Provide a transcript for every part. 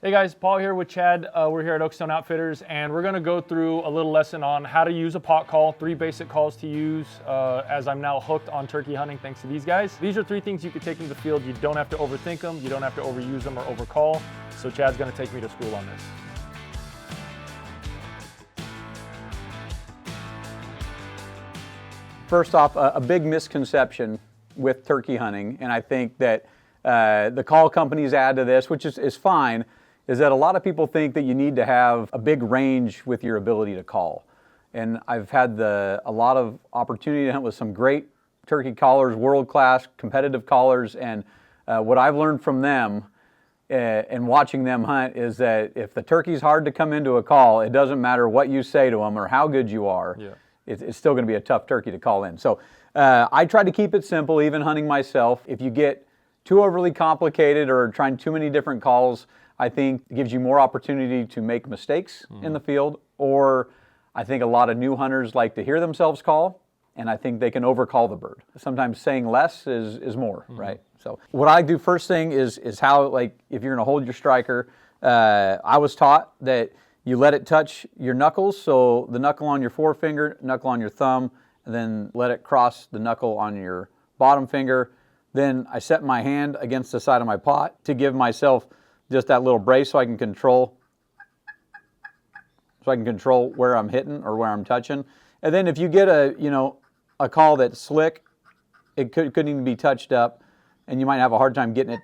Hey guys, Paul here with Chad. We're here at Oakstone Outfitters, and we're gonna go through a little lesson on how to use a pot call, 3 basic calls to use, as I'm now hooked on turkey hunting thanks to these guys. These are 3 things you can take into the field. You don't have to overthink them, you don't have to overuse them or overcall. So Chad's gonna take me to school on this. First off, a big misconception with turkey hunting, and I think that the call companies add to this, which is fine, is that a lot of people think that you need to have a big range with your ability to call. And I've had a lot of opportunity to hunt with some great turkey callers, world-class competitive callers, and what I've learned from them and watching them hunt is that if the turkey's hard to come into a call, it doesn't matter what you say to them or how good you are. Yeah. It's still going to be a tough turkey to call in. So I try to keep it simple, even hunting myself. If you get too overly complicated or trying too many different calls, I think it gives you more opportunity to make mistakes in the field, or I think a lot of new hunters like to hear themselves call, and I think they can overcall the bird. Sometimes saying less is more, right? So what I do first thing is how, like, if you're gonna hold your striker, I was taught that you let it touch your knuckles, so the knuckle on your forefinger, knuckle on your thumb, and then let it cross the knuckle on your bottom finger. Then I set my hand against the side of my pot to give myself just that little brace so I can control where I'm hitting or where I'm touching. And then if you get a call that's slick, it couldn't even be touched up, and you might have a hard time getting it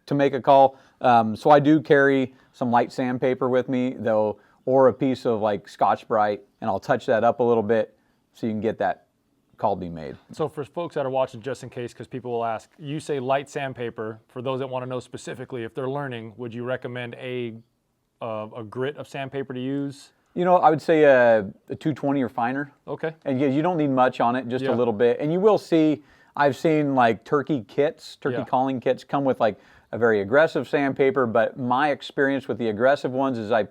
to make a call. So I do carry some light sandpaper with me, though, or a piece of like Scotch-Brite, and I'll touch that up a little bit so you can get that call be made. So for folks that are watching, just in case, because people will ask, you say light sandpaper. For those that want to know specifically, if they're learning, would you recommend a grit of sandpaper to use? I would say a 220 or finer. Okay. And you don't need much on it, just a little bit. And you will see, I've seen like turkey calling kits come with like a very aggressive sandpaper, but my experience with the aggressive ones is I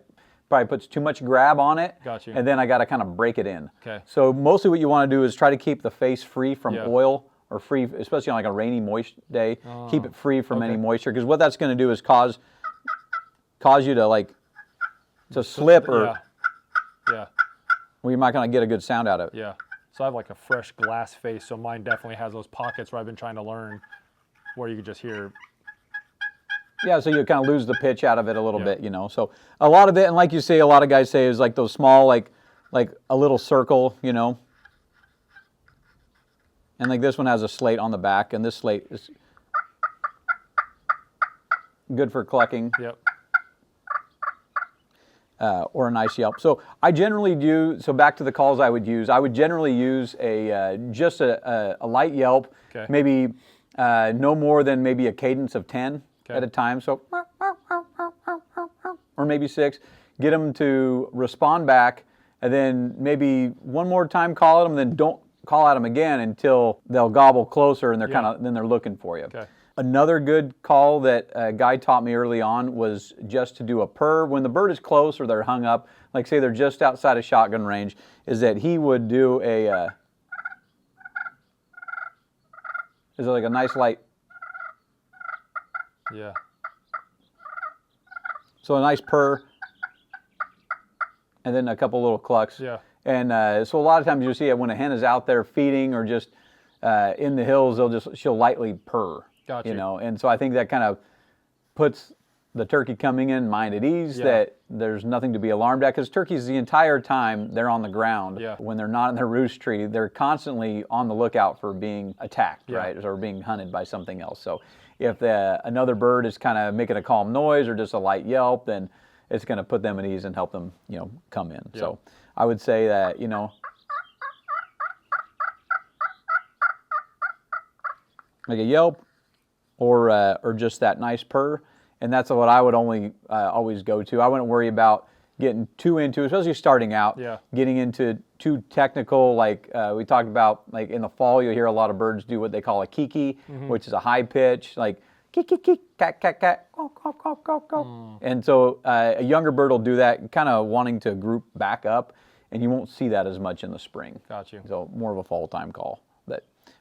probably puts too much grab on it. Got you. And then I got to kind of break it in. Okay. So mostly what you want to do is try to keep the face free from oil, or free, especially on like a rainy, moist day. Keep it free from any moisture, because what that's going to do is cause you to slip or well, you're not going to get a good sound out of it. Yeah. So I have like a fresh glass face, so mine definitely has those pockets where I've been trying to learn, where you can just hear. Yeah, so you kind of lose the pitch out of it a little bit, So a lot of it, and like you say, a lot of guys say, is like those small, like a little circle, And like this one has a slate on the back, and this slate is good for clucking. Yep. Or a nice yelp. So I generally do, so back to the calls I would generally use just a light yelp, maybe no more than maybe a cadence of 10 at a time. So, or maybe 6, get them to respond back, and then maybe one more time call at them, then don't call at them again until they'll gobble closer and they're then they're looking for you. Okay. Another good call that a guy taught me early on was just to do a purr. When the bird is close or they're hung up, like say they're just outside of shotgun range, is that he would do is like a nice light. Yeah. So a nice purr, and then a couple little clucks. Yeah. And so a lot of times you'll see it when a hen is out there feeding or just in the hills, she'll lightly purr. Gotcha. And so I think that kind of puts the turkey coming in mind at ease, that there's nothing to be alarmed at, because turkeys the entire time they're on the ground. When they're not in their roost tree, they're constantly on the lookout for being attacked, right, or being hunted by something else. So if another bird is kind of making a calm noise or just a light yelp, then it's going to put them at ease and help them, come in. So I would say that, like a yelp, or just that nice purr, and that's what I would always go to. I wouldn't worry about getting too into, especially starting out, getting into too technical. Like we talked about, like in the fall, you'll hear a lot of birds do what they call a kiki, which is a high pitch, like kiki, kiki, cat, cat, cat, caw, caw, caw, caw, caw. And so a younger bird will do that, kind of wanting to group back up, and you won't see that as much in the spring. Got you. So more of a fall time call.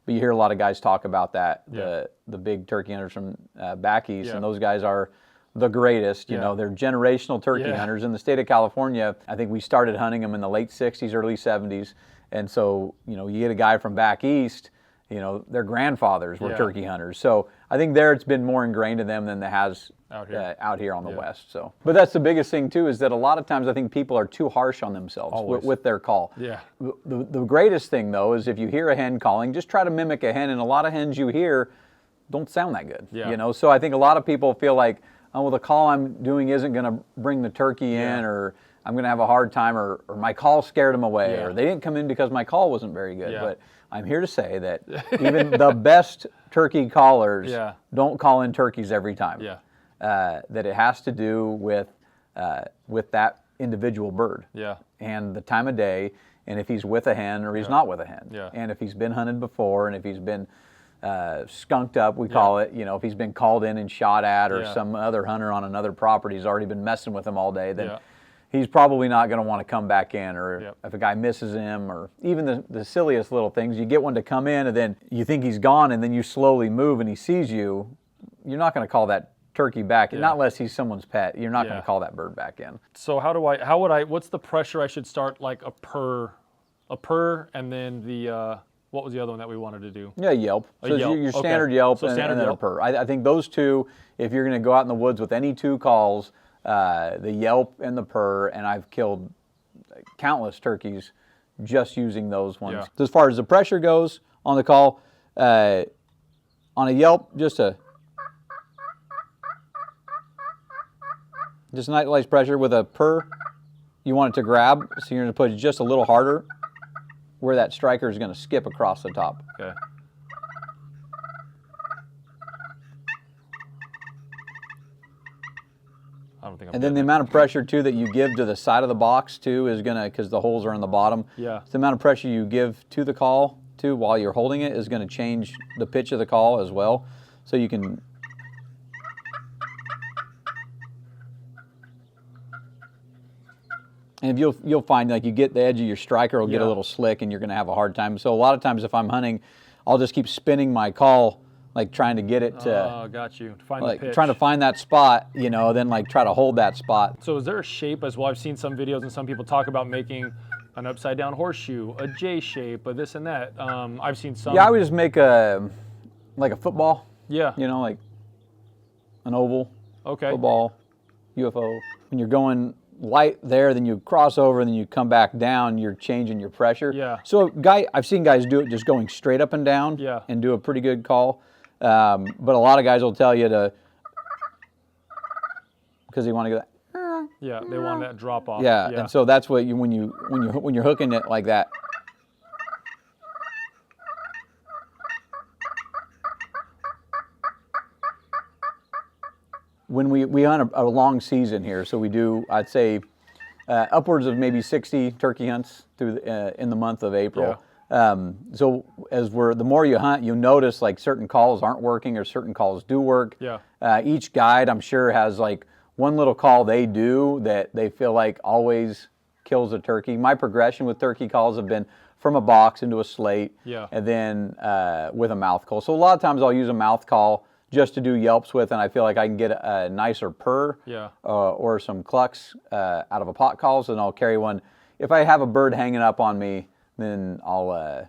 But you hear a lot of guys talk about that, Yeah. the big turkey hunters from back east, Yeah. and those guys are the greatest. You Yeah. know, they're generational turkey Yeah. hunters. In the state of California, I think we started hunting them in the late 60s, early 70s. And so, you know, you get a guy from back east, you know, their grandfathers were Yeah. turkey hunters. So I think there it's been more ingrained in them than it has Out here. on the Yeah. West. So, but that's the biggest thing too, is that a lot of times I think people are too harsh on themselves with their call. Yeah. The greatest thing though is if you hear a hen calling, just try to mimic a hen, and a lot of hens you hear don't sound that good. Yeah. You know, so I think a lot of people feel like, oh, well, the call I'm doing isn't going to bring the turkey Yeah. in, or I'm going to have a hard time, or my call scared them away, Yeah. or they didn't come in because my call wasn't very good. Yeah. But I'm here to say that even the best turkey callers Yeah. don't call in turkeys every time. Yeah. That it has to do with that individual bird Yeah. and the time of day, and if he's with a hen or he's not with a hen, Yeah. and if he's been hunted before, and if he's been skunked up, we call it, you know, if he's been called in and shot at, or Yeah. some other hunter on another property has already been messing with him all day, then Yeah. he's probably not going to want to come back in. Or Yep. if a guy misses him, or even the silliest little things, you get one to come in and then you think he's gone, and then you slowly move and he sees you, you're not going to call that turkey back, Yeah. not unless he's someone's pet. You're not going Yeah. to call that bird back in. So what's the pressure I should start, like a purr, and then the, what was the other one that we wanted to do? Yeah, Yelp. So Yelp, your okay. standard Yelp, So and standard then Yelp. a Purr. I think those two, if you're going to go out in the woods with any two calls, the Yelp and the Purr, and I've killed countless turkeys just using those ones. Yeah. So as far as the pressure goes on the call, on a Yelp, just a nice pressure. With a Purr, you want it to grab, so you're going to put it just a little harder, where that striker is going to skip across the top. Okay. I don't think I'm And then the getting amount of pressure too that you give to the side of the box too is gonna, because the holes are in the bottom. Yeah. The amount of pressure you give to the call too while you're holding it is gonna change the pitch of the call as well. So you can. And if you'll find, like, you get the edge of your striker will get a Yeah. little slick, and you're gonna have a hard time. So a lot of times if I'm hunting, I'll just keep spinning my call, like trying to get it to. Oh, got you. Find Like the pitch. trying to find that spot, you know, then like try to hold that spot. So is there a shape as well? I've seen some videos and some people talk about making an upside down horseshoe, a J shape, a this and that. I've seen some. Yeah, I would just make like a football, Yeah. you know, like an oval, Okay. football, UFO. When you're going light there, then you cross over, and then you come back down, you're changing your pressure. Yeah. So I've seen guys do it just going straight up and down, Yeah. and do a pretty good call. But a lot of guys will tell you to, because they want to go. Yeah. They want that drop off. Yeah, and so that's what when you're hooking it like that. When we hunt a long season here, so we do, I'd say, upwards of maybe 60 turkey hunts through in the month of April. So the more you hunt, you notice like certain calls aren't working or certain calls do work. Yeah. Each guide, I'm sure, has like one little call they do that they feel like always kills a turkey. My progression with turkey calls have been from a box into a slate, Yeah. and then with a mouth call. So a lot of times I'll use a mouth call just to do Yelps with, and I feel like I can get a nicer Purr, Yeah. or some Clucks out of a pot calls, and I'll carry one. If I have a bird hanging up on me, then I'll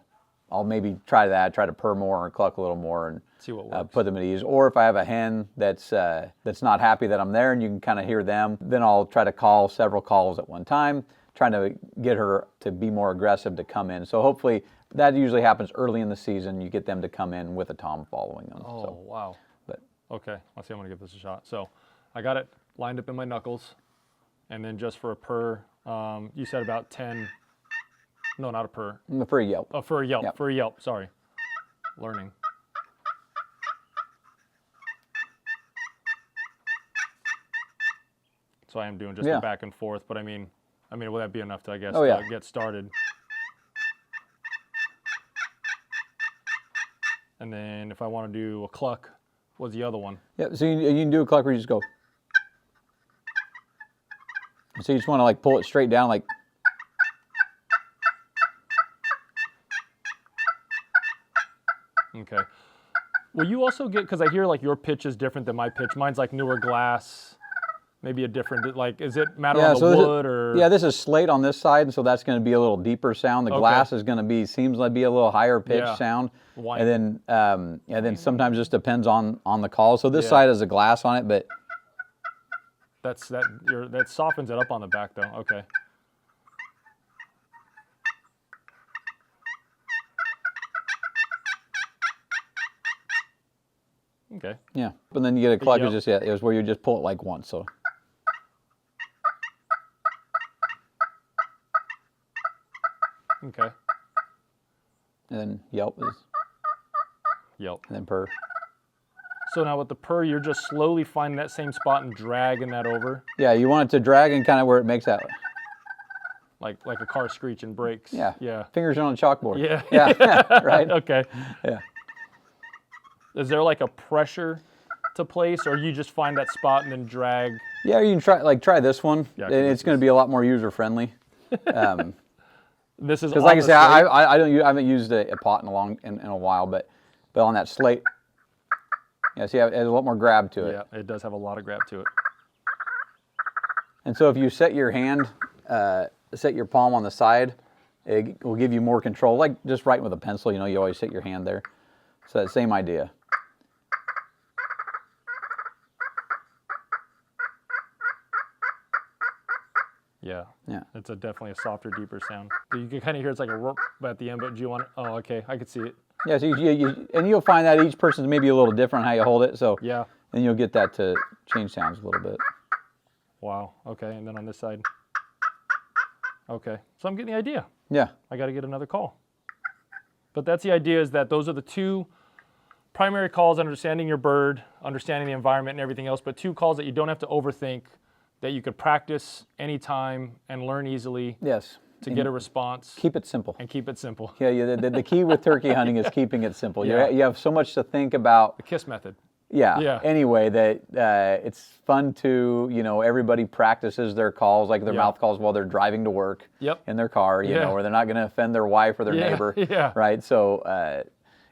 maybe try to Purr more or Cluck a little more, and See what works. put them at ease. Or if I have a hen that's not happy that I'm there, and you can kind of hear them, then I'll try to call several calls at one time, trying to get her to be more aggressive to come in. So hopefully that usually happens early in the season. You get them to come in with a tom following them. Oh, So, wow. but Okay. Let's see. I'm going to give this a shot. So I got it lined up in my knuckles. And then just for a Purr, you said about 10. No, not a Purr. for a Yelp. Oh, for a Yelp. Yep. For a Yelp. Sorry. Learning. So I am doing just Yeah. a back and forth, but I mean, will that be enough to, I guess, Oh, yeah. get started? And then if I want to do a cluck, what's the other one? Yeah, so you can do a Cluck where you just go. So you just want to like pull it straight down, like. Will you also get, because I hear like your pitch is different than my pitch. Mine's like newer glass, maybe a different, like, is it matter on the wood or? Yeah, this is slate on this side, and so that's going to be a little deeper sound. The glass is going to be, seems like be a little higher pitch sound. And then sometimes just depends on the call. So this side has a glass on it, but. That softens it up on the back though, okay. Okay. Yeah, but then you get a cluck. It was where you just pull it like once. So. Okay. And then Yelp is. Yelp. And then Purr. So now with the Purr, you're just slowly finding that same spot and dragging that over. Yeah, you want it to drag and kind of where it makes that. Like a car screech and brakes. Yeah. Yeah. Fingers on a chalkboard. Yeah. Yeah. Right. Okay. Yeah. Is there like a pressure to place, or you just find that spot and then drag? Yeah, you can try this one. Yeah, and it's going to be a lot more user friendly. This is because, like I say, I haven't used a pot in a while, but on that slate, yeah, see, it has a lot more grab to it. Yeah, it does have a lot of grab to it. And so if you set your hand, set your palm on the side, it will give you more control. Like just writing with a pencil, you always set your hand there. So that same idea. Yeah. Yeah. It's definitely a softer, deeper sound. You can kind of hear it's like a whoop at the end, but do you want it? Oh, okay, I can see it. Yeah, so and you'll find that each person's maybe a little different how you hold it. So yeah. Then you'll get that to change sounds a little bit. Wow. Okay, and then on this side. Okay, so I'm getting the idea. Yeah. I got to get another call. But that's the idea, is that those are the two primary calls: understanding your bird, understanding the environment and everything else, but two calls that you don't have to overthink, that you could practice anytime and learn easily. Yes. To get a response. Keep it simple. And keep it simple. Yeah, the key with turkey hunting is keeping it simple. Yeah. You have so much to think about. The KISS method. Yeah. Yeah. Anyway, that it's fun to, everybody practices their calls, like their mouth calls while they're driving to work in their car, you know, or they're not going to offend their wife or their neighbor. Yeah. Right. So,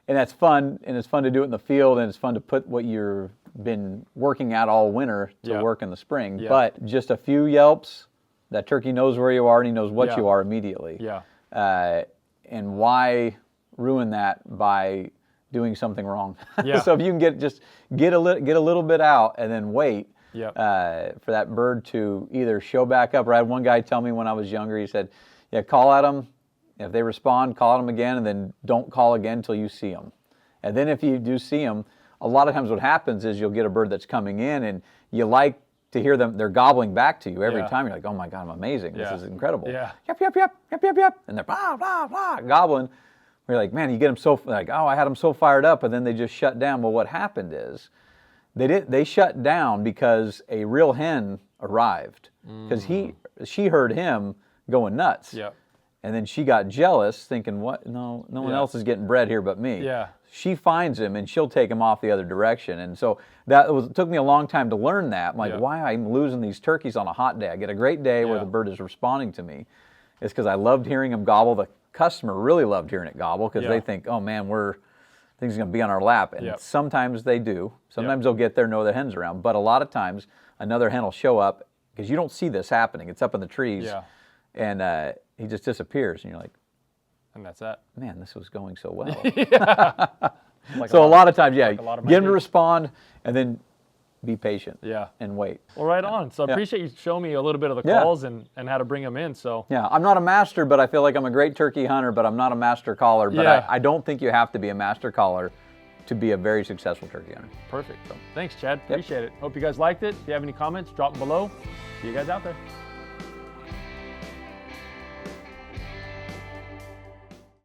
and that's fun, and it's fun to do it in the field, and it's fun to put what you've been working at all winter to work in the spring. Yeah. But just a few yelps, that turkey knows where you are and he knows what you are immediately. Yeah. And why ruin that by doing something wrong? Yeah. So if you can get a little bit out and then wait for that bird to either show back up. Or I had one guy tell me when I was younger, he said, yeah, call at them. If they respond, call at them again, and then don't call again until you see them. And then if you do see them, a lot of times what happens is you'll get a bird that's coming in and you like to hear them, they're gobbling back to you every time. You're like, oh my God, I'm amazing. This is incredible. Yeah. Yep, yep, yep, yep, yep, yep. And they're blah, blah, blah, gobbling. We're like, man, you get them so, like, oh, I had them so fired up, and then they just shut down. Well, what happened is they shut down because a real hen arrived. Because she heard him going nuts. Yeah. And then she got jealous, thinking, what? No one else is getting bred here but me. Yeah. She finds him, and she'll take him off the other direction. And so it took me a long time to learn that. I'm like, why I'm losing these turkeys on a hot day? I get a great day where the bird is responding to me. It's because I loved hearing him gobble. The customer really loved hearing it gobble because they think, oh man, things are going to be on our lap. And sometimes they do. Sometimes they'll get there, know the hen's around. But a lot of times, another hen will show up because you don't see this happening. It's up in the trees. Yeah. And he just disappears. And you're like, and that's that. Man, this was going so well. Like so a lot of times, get him to respond and then be patient and wait. Well, right on. So I appreciate you showing me a little bit of the calls and how to bring them in. So yeah, I'm not a master, but I feel like I'm a great turkey hunter, but I'm not a master caller. But I don't think you have to be a master caller to be a very successful turkey hunter. Perfect. So thanks, Chad. Appreciate it. Hope you guys liked it. If you have any comments, drop them below. See you guys out there.